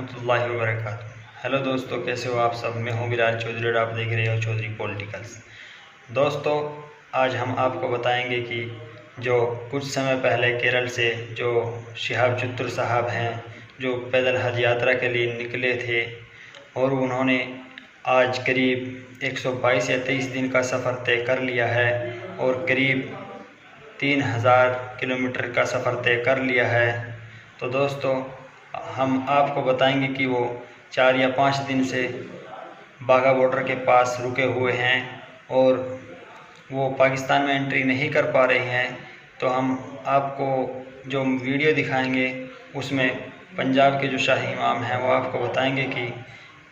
रहमतुल्लाहि व बरकातुहू। हेलो दोस्तों, कैसे हो आप सब। मैं हूं बिलाल चौधरी और आप देख रहे हो चौधरी पॉलिटिकल्स। दोस्तों, आज हम आपको बताएंगे कि जो कुछ समय पहले केरल से जो शिहाब चुत्तुर साहब हैं, जो पैदल हज यात्रा के लिए निकले थे और उन्होंने आज करीब 122 या 23 दिन का सफ़र तय कर लिया है और करीब 3000 किलोमीटर का सफ़र तय कर लिया है। तो दोस्तों, हम आपको बताएंगे कि वो 4 या 5 दिन से बाघा बॉर्डर के पास रुके हुए हैं और वो पाकिस्तान में एंट्री नहीं कर पा रहे हैं। तो हम आपको जो वीडियो दिखाएंगे उसमें पंजाब के जो शाही इमाम हैं वो आपको बताएंगे कि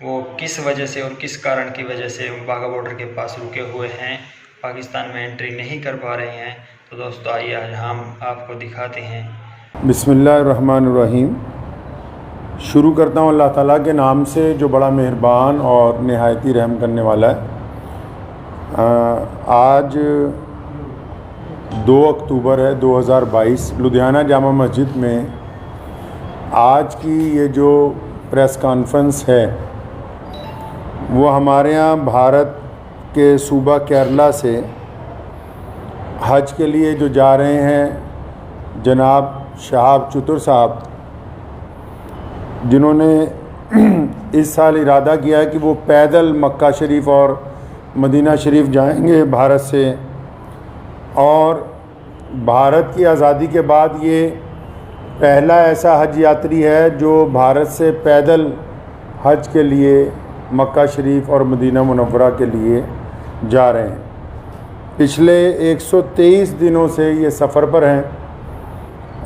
वो किस वजह से और किस कारण की वजह से बाघा बॉर्डर के पास रुके हुए हैं, पाकिस्तान में एंट्री नहीं कर पा रहे हैं। तो दोस्तों, आइए आज हम आपको दिखाते हैं। बिस्मिल्लाहिर्रहमानिर्रहीम। शुरू करता हूँ अल्लाह ताला के नाम से जो बड़ा मेहरबान और नहायती रहम करने वाला है। आज 2 अक्टूबर है 2022। लुधियाना जामा मस्जिद में आज की ये जो प्रेस कॉन्फ्रेंस है वो हमारे यहाँ भारत के सूबा केरला से हज के लिए जो जा रहे हैं जनाब शिहाब चुत्तुर साहब, जिन्होंने इस साल इरादा किया है कि वो पैदल मक्का शरीफ और मदीना शरीफ जाएंगे भारत से। और भारत की आज़ादी के बाद ये पहला ऐसा हज यात्री है जो भारत से पैदल हज के लिए मक्का शरीफ और मदीना मुनव्वरा के लिए जा रहे हैं। पिछले 123 दिनों से ये सफ़र पर हैं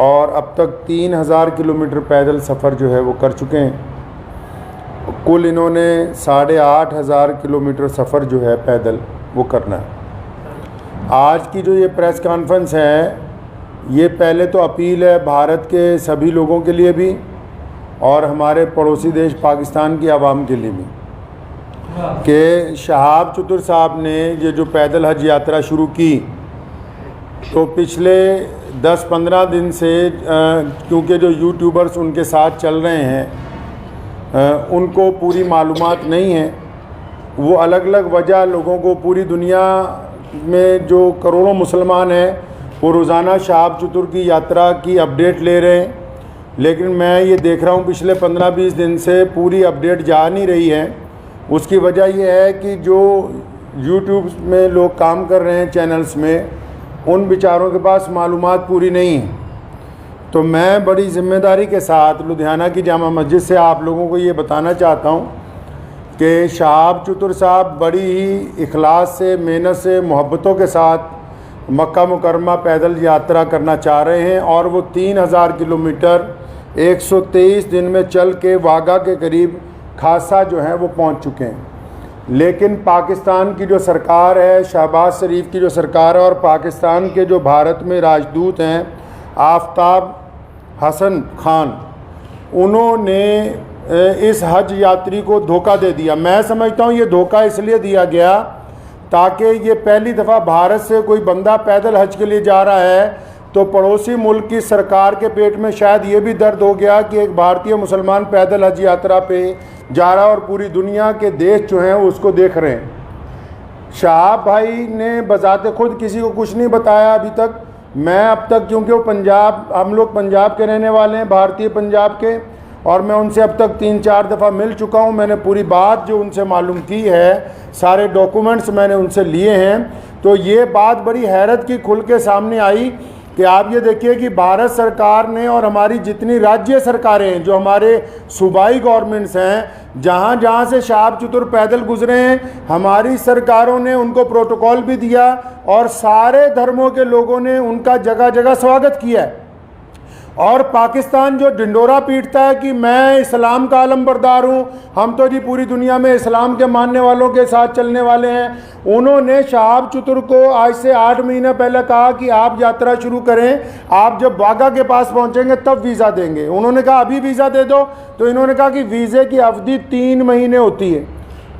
और अब तक 3000 किलोमीटर पैदल सफ़र जो है वो कर चुके हैं। कुल इन्होंने 8500 किलोमीटर सफ़र जो है पैदल वो करना है। आज की जो ये प्रेस कॉन्फ्रेंस है, ये पहले तो अपील है भारत के सभी लोगों के लिए भी और हमारे पड़ोसी देश पाकिस्तान की आवाम के लिए भी कि शिहाब चुत्तुर साहब ने ये जो पैदल हज यात्रा शुरू की, तो पिछले 10-15 दिन से क्योंकि जो यूट्यूबर्स उनके साथ चल रहे हैं उनको पूरी मालूमात नहीं है। वो अलग अलग वजह लोगों को, पूरी दुनिया में जो करोड़ों मुसलमान हैं वो रोज़ाना शिहाब चुत्तुर की यात्रा की अपडेट ले रहे हैं, लेकिन मैं ये देख रहा हूँ पिछले 15-20 दिन से पूरी अपडेट जा नहीं रही है। उसकी वजह ये है कि जो यूट्यूब में लोग काम कर रहे हैं चैनल्स में, उन बेचारों के पास मालूमात पूरी नहीं है। तो मैं बड़ी ज़िम्मेदारी के साथ लुधियाना की जामा मस्जिद से आप लोगों को ये बताना चाहता हूँ कि शिहाब चुत्तुर साहब बड़ी ही इखलास से, मेहनत से, मोहब्बतों के साथ मक्का मुकरमा पैदल यात्रा करना चाह रहे हैं और वो 3000 किलोमीटर 123 दिन में चल के वाघा के करीब खासा जो है वो पहुँच चुके हैं। लेकिन पाकिस्तान की जो सरकार है, शहबाज शरीफ की जो सरकार है और पाकिस्तान के जो भारत में राजदूत हैं आफ्ताब हसन खान, उन्होंने इस हज यात्री को धोखा दे दिया। मैं समझता हूँ ये धोखा इसलिए दिया गया ताकि ये पहली दफ़ा भारत से कोई बंदा पैदल हज के लिए जा रहा है तो पड़ोसी मुल्क की सरकार के पेट में शायद ये भी दर्द हो गया कि एक भारतीय मुसलमान पैदल हज यात्रा पे जा रहा है और पूरी दुनिया के देश जो हैं उसको देख रहे हैं। शिहाब भाई ने बजाते खुद किसी को कुछ नहीं बताया अभी तक। मैं अब तक, क्योंकि वो पंजाब, हम लोग पंजाब के रहने वाले हैं, भारतीय पंजाब के, और मैं उनसे अब तक 3-4 दफ़ा मिल चुका हूँ। मैंने पूरी बात जो उनसे मालूम की है, सारे डॉक्यूमेंट्स मैंने उनसे लिए हैं। तो ये बात बड़ी हैरत की खुल के सामने आई कि आप ये देखिए कि भारत सरकार ने और हमारी जितनी राज्य सरकारें हैं, जो हमारे सूबाई गवर्नमेंट्स हैं, जहाँ जहाँ से शिहाब चुत्तुर पैदल गुजरे हैं, हमारी सरकारों ने उनको प्रोटोकॉल भी दिया और सारे धर्मों के लोगों ने उनका जगह जगह स्वागत किया है। और पाकिस्तान जो ढिंडोरा पीटता है कि मैं इस्लाम का आलमबरदार हूँ, हम तो जी पूरी दुनिया में इस्लाम के मानने वालों के साथ चलने वाले हैं, उन्होंने शिहाब चुत्तुर को आज से 8 महीने पहले कहा कि आप यात्रा शुरू करें, आप जब वाघा के पास पहुँचेंगे तब वीज़ा देंगे। उन्होंने कहा अभी वीज़ा दे दो, तो इन्होंने कहा कि वीज़े की अवधि 3 महीने होती है।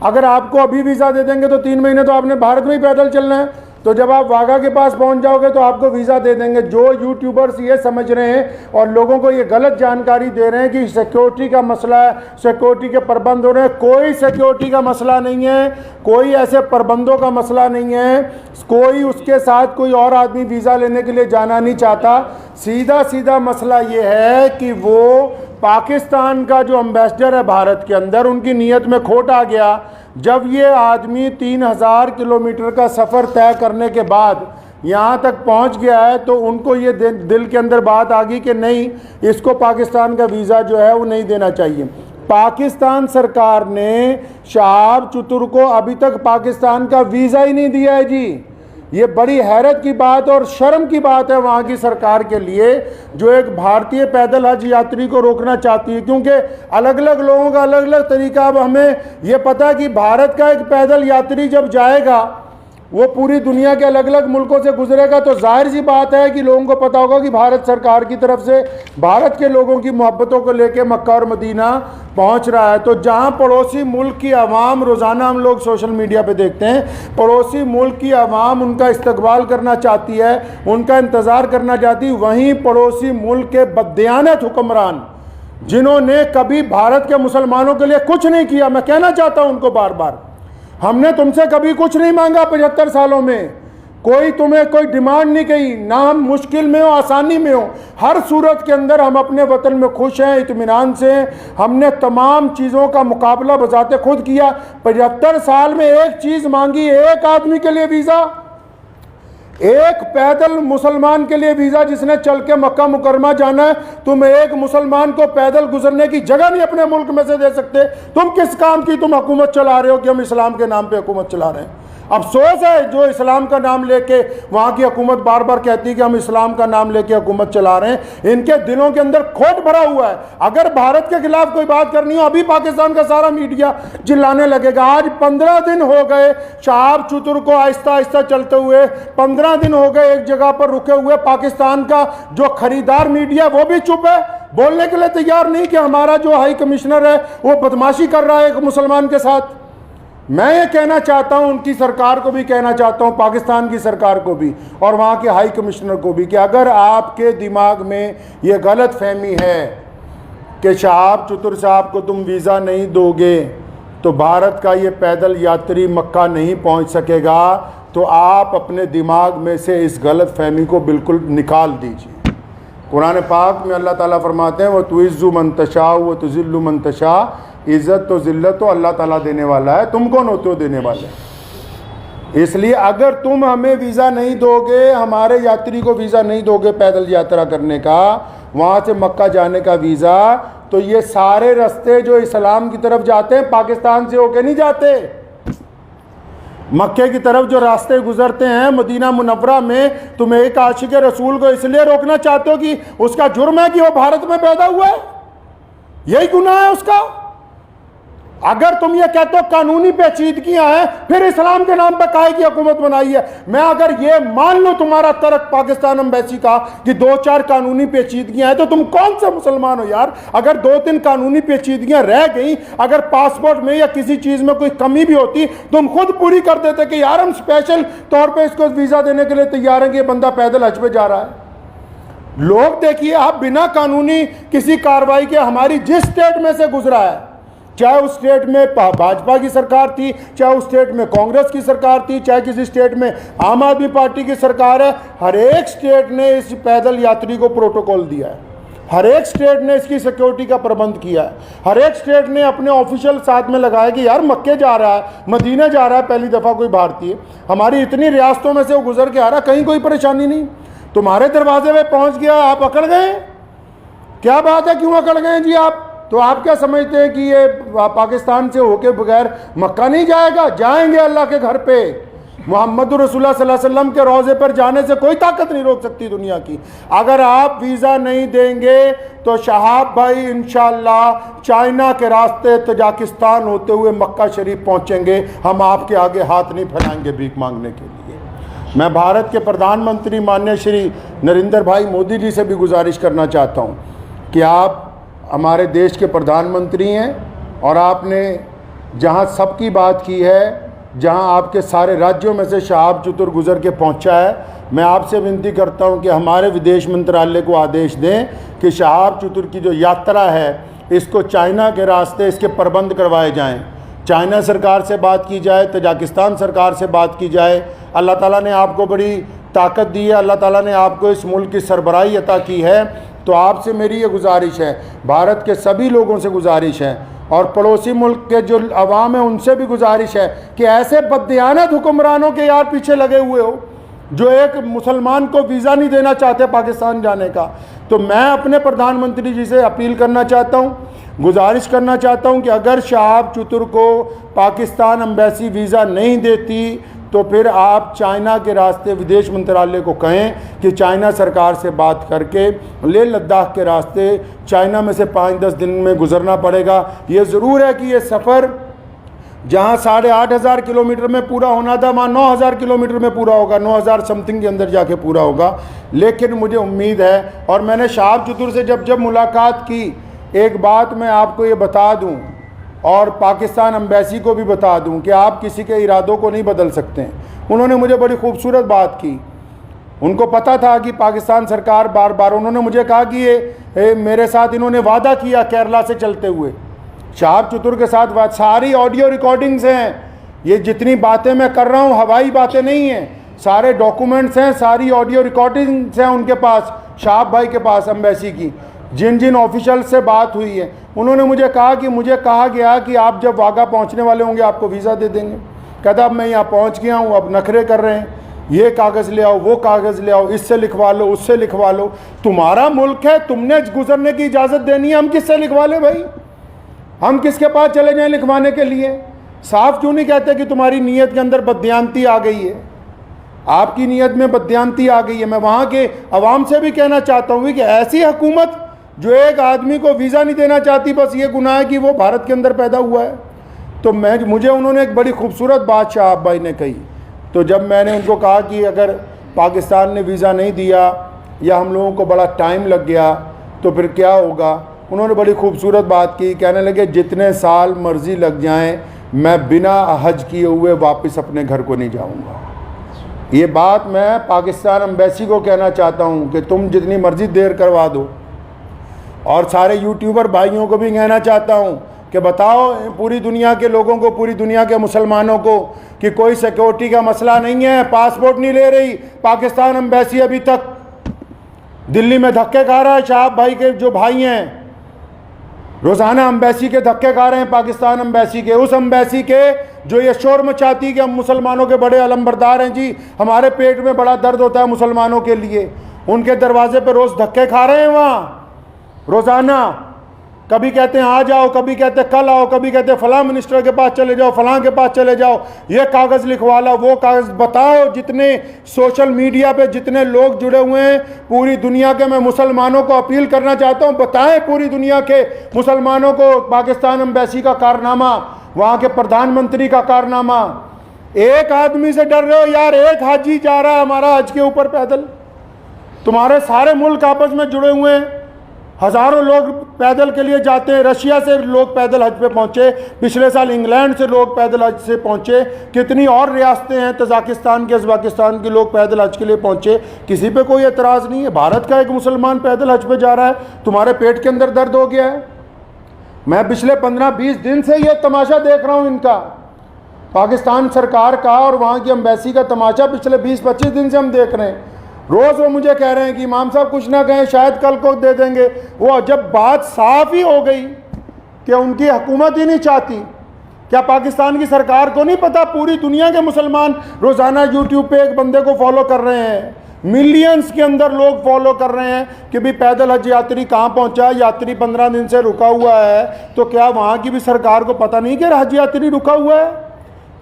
अगर आपको अभी वीज़ा दे देंगे तो 3 महीने तो आपने भारत में ही पैदल चलना है। तो जब आप वाघा के पास पहुंच जाओगे तो आपको वीज़ा दे देंगे। जो यूट्यूबर्स ये समझ रहे हैं और लोगों को ये गलत जानकारी दे रहे हैं कि सिक्योरिटी का मसला है, सिक्योरिटी के प्रबंध हो रहे हैं, कोई सिक्योरिटी का मसला नहीं है, कोई ऐसे प्रबंधों का मसला नहीं है, कोई उसके साथ कोई और आदमी वीज़ा लेने के लिए जाना नहीं चाहता। सीधा सीधा मसला ये है कि वो पाकिस्तान का जो एम्बेसडर है भारत के अंदर, उनकी नीयत में खोट आ गया। जब ये आदमी 3000 किलोमीटर का सफ़र तय करने के बाद यहाँ तक पहुँच गया है तो उनको ये दिल के अंदर बात आ गई कि नहीं, इसको पाकिस्तान का वीज़ा जो है वो नहीं देना चाहिए। पाकिस्तान सरकार ने शहाब चतुर को अभी तक पाकिस्तान का वीज़ा ही नहीं दिया है जी। ये बड़ी हैरत की बात और शर्म की बात है वहाँ की सरकार के लिए, जो एक भारतीय पैदल हज यात्री को रोकना चाहती है, क्योंकि अलग अलग लोगों का अलग अलग तरीका। अब हमें ये पता है कि भारत का एक पैदल यात्री जब जाएगा वो पूरी दुनिया के अलग अलग मुल्कों से गुजरेगा, तो जाहिर सी बात है कि लोगों को पता होगा कि भारत सरकार की तरफ से भारत के लोगों की मोहब्बतों को लेकर मक्का और मदीना पहुंच रहा है। तो जहां पड़ोसी मुल्क की आवाम, रोज़ाना हम लोग सोशल मीडिया पे देखते हैं, पड़ोसी मुल्क की आवाम उनका इस्तकबाल करना चाहती है, उनका इंतज़ार करना चाहती है, वहीं पड़ोसी मुल्क के बददियानत हुक्मरान जिन्होंने कभी भारत के मुसलमानों के लिए कुछ नहीं किया, मैं कहना चाहता हूँ उनको बार बार, हमने तुमसे कभी कुछ नहीं मांगा 75 सालों में, कोई तुम्हें कोई डिमांड नहीं की, ना हम मुश्किल में हो आसानी में हो, हर सूरत के अंदर हम अपने वतन में खुश हैं, इत्मीनान से हैं। हमने तमाम चीज़ों का मुकाबला बजाते खुद किया। 75 साल में एक चीज़ मांगी, एक आदमी के लिए वीज़ा, एक पैदल मुसलमान के लिए वीज़ा जिसने चल के मक्का मुकरमा जाना है। तुम एक मुसलमान को पैदल गुजरने की जगह नहीं अपने मुल्क में से दे सकते। तुम किस काम की तुम हुकूमत चला रहे हो कि हम इस्लाम के नाम पे हुकूमत चला रहे हैं। अफसोस है जो इस्लाम का नाम लेके वहाँ की हुकूमत बार बार कहती है कि हम इस्लाम का नाम लेके हुकूमत चला रहे हैं, इनके दिलों के अंदर खोट भरा हुआ है। अगर भारत के खिलाफ कोई बात करनी हो, अभी पाकिस्तान का सारा मीडिया चिल्लाने लगेगा। आज 15 दिन हो गए शहाब चतुर को आहिस्ता आहिस्ता चलते हुए, 15 दिन हो गए एक जगह पर रुके हुए। पाकिस्तान का जो खरीदार मीडिया वो भी चुप है, बोलने के लिए तैयार नहीं कि हमारा जो हाई कमिश्नर है वो बदमाशी कर रहा है एक मुसलमान के साथ। मैं ये कहना चाहता हूँ, उनकी सरकार को भी कहना चाहता हूँ, पाकिस्तान की सरकार को भी और वहाँ के हाई कमिश्नर को भी, कि अगर आपके दिमाग में ये गलत फहमी है कि शहाब चतुर साहब को तुम वीज़ा नहीं दोगे तो भारत का ये पैदल यात्री मक्का नहीं पहुँच सकेगा, तो आप अपने दिमाग में से इस गलत फहमी को बिल्कुल निकाल दीजिए। कुरान पाक में अल्लाह ताला फरमाते हैं, वो तुइज़्ज़ु मन तशा व तुज़िल्लु मन तशा, इज़्ज़त तो ज़िल्लत तो अल्लाह ताला देने वाला है, तुम कौन होते हो देने वाले। इसलिए अगर तुम हमें वीज़ा नहीं दोगे, हमारे यात्री को वीज़ा नहीं दोगे पैदल यात्रा करने का, वहाँ से मक्का जाने का वीज़ा, तो ये सारे रास्ते जो इस्लाम की तरफ जाते हैं पाकिस्तान से होके नहीं जाते। मक्के की तरफ जो रास्ते गुजरते हैं मदीना मुनव्वरा में, तुम एक आशिक रसूल को इसलिए रोकना चाहते हो कि उसका जुर्म है कि वो भारत में पैदा हुआ है, यही गुनाह है उसका। अगर तुम ये कहते हो कानूनी पेचीदगियां हैं, फिर इस्लाम के नाम पर काहे की हुकूमत बनाई है। मैं अगर ये मान लूं तुम्हारा तर्क पाकिस्तान एम्बेसी का कि 2-4 कानूनी पेचीदगियां हैं, तो तुम कौन से मुसलमान हो यार। अगर 2-3 कानूनी पेचीदगियां रह गई, अगर पासपोर्ट में या किसी चीज़ में कोई कमी भी होती, तुम खुद पूरी कर देते कि यार हम स्पेशल तौर पर इसको वीज़ा देने के लिए तैयार हैं कि ये बंदा पैदल हज पे जा रहा है। लोग देखिए, आप बिना कानूनी किसी कार्रवाई के हमारी जिस स्टेट में से गुजरा है, चाहे उस स्टेट में भाजपा की सरकार थी, चाहे उस स्टेट में कांग्रेस की सरकार थी, चाहे किसी स्टेट में आम आदमी पार्टी की सरकार है, हर एक स्टेट ने इस पैदल यात्री को प्रोटोकॉल दिया है, हर एक स्टेट ने इसकी सिक्योरिटी का प्रबंध किया है, हर एक स्टेट ने अपने ऑफिशियल साथ में लगाया कि यार मक्के जा रहा है, मदीना जा रहा है पहली दफ़ा कोई भारतीय, हमारी इतनी रियासतों में से वो गुजर के आ रहा, कहीं कोई परेशानी नहीं। तुम्हारे दरवाजे में पहुँच गया, आप अकड़ गए। क्या बात है, क्यों अकड़ गए जी आप? तो आप क्या समझते हैं कि ये पाकिस्तान से होके बगैर मक्का नहीं जाएगा? जाएंगे अल्लाह के घर पे। मोहम्मद रसूलुल्लाह सल्लल्लाहु अलैहि वसल्लम के रोज़े पर जाने से कोई ताकत नहीं रोक सकती दुनिया की। अगर आप वीज़ा नहीं देंगे तो शहाब भाई इंशाअल्लाह चाइना के रास्ते तजाकिस्तान होते हुए मक्का शरीफ पहुँचेंगे। हम आपके आगे हाथ नहीं फैलाएंगे भीख मांगने के लिए। मैं भारत के प्रधानमंत्री माननीय श्री नरेंद्र भाई मोदी जी से भी गुजारिश करना चाहता हूँ कि आप हमारे देश के प्रधानमंत्री हैं और आपने जहाँ सबकी बात की है जहां आपके सारे राज्यों में से शहाब चतुर गुजर के पहुंचा है। मैं आपसे विनती करता हूं कि हमारे विदेश मंत्रालय को आदेश दें कि शहाब चतुर की जो यात्रा है इसको चाइना के रास्ते इसके प्रबंध करवाए जाएं। चाइना सरकार से बात की जाए, तजाकिस्तान सरकार से बात की जाए। अल्लाह ताला ने आपको बड़ी ताकत दी है, अल्लाह ताला ने आपको इस मुल्क की सरबराही अता की है। तो आपसे मेरी ये गुजारिश है, भारत के सभी लोगों से गुजारिश है और पड़ोसी मुल्क के जो अवाम है उनसे भी गुजारिश है कि ऐसे बददियानत हुक्मरानों के यार पीछे लगे हुए हो जो एक मुसलमान को वीज़ा नहीं देना चाहते पाकिस्तान जाने का। तो मैं अपने प्रधानमंत्री जी से अपील करना चाहता हूँ, गुजारिश करना चाहता हूँ कि अगर शहाब चतुर को पाकिस्तान एम्बेसी वीज़ा नहीं देती तो फिर आप चाइना के रास्ते विदेश मंत्रालय को कहें कि चाइना सरकार से बात करके लेह लद्दाख के रास्ते चाइना में से 5-10 दिन में गुजरना पड़ेगा। ये ज़रूर है कि ये सफ़र जहाँ 8,500 किलोमीटर में पूरा होना था वहाँ 9,000 किलोमीटर में पूरा होगा, 9,000 समथिंग के अंदर जाके पूरा होगा। लेकिन मुझे उम्मीद है, और मैंने शहाब चतुर से जब मुलाकात की, एक बात मैं आपको ये बता दूँ और पाकिस्तान एम्बेसी को भी बता दूं कि आप किसी के इरादों को नहीं बदल सकते हैं। उन्होंने मुझे बड़ी खूबसूरत बात की। उनको पता था कि पाकिस्तान सरकार बार बार, उन्होंने मुझे कहा कि ये मेरे साथ इन्होंने वादा किया केरला से चलते हुए, शहाब चतुर के साथ सारी ऑडियो रिकॉर्डिंग्स हैं। ये जितनी बातें मैं कर रहा हूँ हवाई बातें नहीं हैं, सारे डॉक्यूमेंट्स हैं, सारी ऑडियो रिकॉर्डिंग्स हैं उनके पास, शहाब भाई के पास एम्बेसी की, जिन जिन ऑफिशियल से बात हुई है। उन्होंने मुझे कहा कि मुझे कहा गया कि आप जब वाघा पहुंचने वाले होंगे आपको वीज़ा दे देंगे। कहता अब मैं यहाँ पहुंच गया हूँ, अब नखरे कर रहे हैं, ये कागज़ ले आओ, वो कागज़ ले आओ, इससे लिखवा लो, उससे लिखवा लो। तुम्हारा मुल्क है, तुमने गुजरने की इजाज़त देनी है, हम किससे लिखवा लें भाई? हम किसके पास चले जाएँ लिखवाने के लिए? साफ क्यों नहीं कहते कि तुम्हारी नीयत के अंदर बददियानती आ गई है, आपकी नीयत में बददियानती आ गई है। मैं वहाँ के अवाम से भी कहना चाहता हूँ कि ऐसी हुकूमत जो एक आदमी को वीज़ा नहीं देना चाहती, बस ये गुनाह है कि वो भारत के अंदर पैदा हुआ है। तो मुझे उन्होंने एक बड़ी खूबसूरत बात शहाब भाई ने कही। तो जब मैंने उनको कहा कि अगर पाकिस्तान ने वीज़ा नहीं दिया या हम लोगों को बड़ा टाइम लग गया तो फिर क्या होगा, उन्होंने बड़ी खूबसूरत बात की। कहने लगे जितने साल मर्ज़ी लग जाएं मैं बिना हज किए हुए वापस अपने घर को नहीं जाऊँगा। ये बात मैं पाकिस्तान एम्बेसी को कहना चाहता हूँ कि तुम जितनी मर्ज़ी देर करवा दो। और सारे यूट्यूबर भाइयों को भी कहना चाहता हूँ कि बताओ पूरी दुनिया के लोगों को, पूरी दुनिया के मुसलमानों को कि कोई सिक्योरिटी का मसला नहीं है, पासपोर्ट नहीं ले रही पाकिस्तान एम्बेसी। अभी तक दिल्ली में धक्के खा रहा है शहाब भाई के जो भाई हैं, रोज़ाना एम्बेसी के धक्के खा रहे हैं, पाकिस्तान एम्बेसी के, उस एम्बेसी के जो ये शोर मचाती कि हम मुसलमानों के बड़े अलमबरदार हैं जी, हमारे पेट में बड़ा दर्द होता है मुसलमानों के लिए। उनके दरवाजे पर रोज़ धक्के खा रहे हैं वहाँ रोज़ाना। कभी कहते हैं आ जाओ, कभी कहते हैं कल आओ, कभी कहते हैं फ़लाँ मिनिस्टर के पास चले जाओ, फ़लाँ के पास चले जाओ, ये कागज़ लिखवा लो, वो कागज़। बताओ जितने सोशल मीडिया पे जितने लोग जुड़े हुए हैं पूरी दुनिया के, मैं मुसलमानों को अपील करना चाहता हूँ, बताएं पूरी दुनिया के मुसलमानों को पाकिस्तान एम्बेसी का कारनामा, वहाँ के प्रधानमंत्री का कारनामा। एक आदमी से डर रहे हो यार, एक हाजी जा रहा है हमारा हज के ऊपर पैदल। तुम्हारे सारे मुल्क आपस में जुड़े हुए हैं, हज़ारों लोग पैदल के लिए जाते हैं। रशिया से लोग पैदल हज पे पहुँचे, पिछले साल इंग्लैंड से लोग पैदल हज से पहुँचे, कितनी और रियासतें हैं, तजाकिस्तान के, उज़्बेकिस्तान के लोग पैदल हज के लिए पहुँचे। किसी पे कोई एतराज़ नहीं है। भारत का एक मुसलमान पैदल हज पे जा रहा है, तुम्हारे पेट के अंदर दर्द हो गया है। मैं पिछले 15-20 दिन से ये तमाशा देख रहा हूँ इनका, पाकिस्तान सरकार का और वहाँ की एम्बेसी का तमाशा पिछले 20-25 दिन से हम देख रहे हैं। रोज़ वो मुझे कह रहे हैं कि इमाम साहब कुछ ना कहें, शायद कल को दे देंगे। वो जब बात साफ ही हो गई कि उनकी हुकूमत ही नहीं चाहती, क्या पाकिस्तान की सरकार को नहीं पता पूरी दुनिया के मुसलमान रोज़ाना यूट्यूब पे एक बंदे को फॉलो कर रहे हैं, मिलियंस के अंदर लोग फॉलो कर रहे हैं कि भाई पैदल हज यात्री कहाँ पहुँचा, यात्री 15 दिन से रुका हुआ है। तो क्या वहाँ की भी सरकार को पता नहीं कि हज यात्री रुका हुआ है?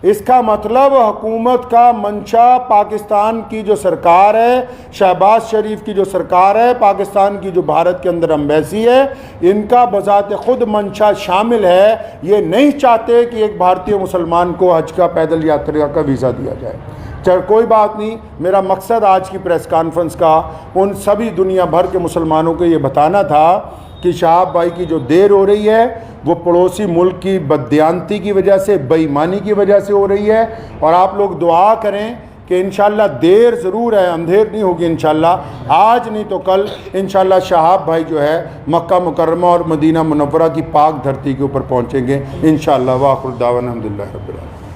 इसका मतलब हुकूमत का मंशा, पाकिस्तान की जो सरकार है, शहबाज शरीफ की जो सरकार है, पाकिस्तान की जो भारत के अंदर एम्बेसी है, इनका बज़ात खुद मंशा शामिल है। ये नहीं चाहते कि एक भारतीय मुसलमान को हज का पैदल यात्रा का वीज़ा दिया जाए। चल कोई बात नहीं, मेरा मकसद आज की प्रेस कॉन्फ्रेंस का उन सभी दुनिया भर के मुसलमानों को ये बताना था कि शहाब भाई की जो देर हो रही है वो पड़ोसी मुल्क की बददियानती की वजह से, बेईमानी की वजह से हो रही है। और आप लोग दुआ करें कि इंशाल्लाह देर ज़रूर है, अंधेर नहीं होगी इंशाल्लाह, आज नहीं तो कल इंशाल्लाह शहाब भाई जो है मक्का मुकर्रमा और मदीना मुनव्वरा की पाक धरती के ऊपर पहुँचेंगे इंशाल्लाह। वाखिर दावाना अल्हम्दुलिल्लाह रब्बिल आलमीन।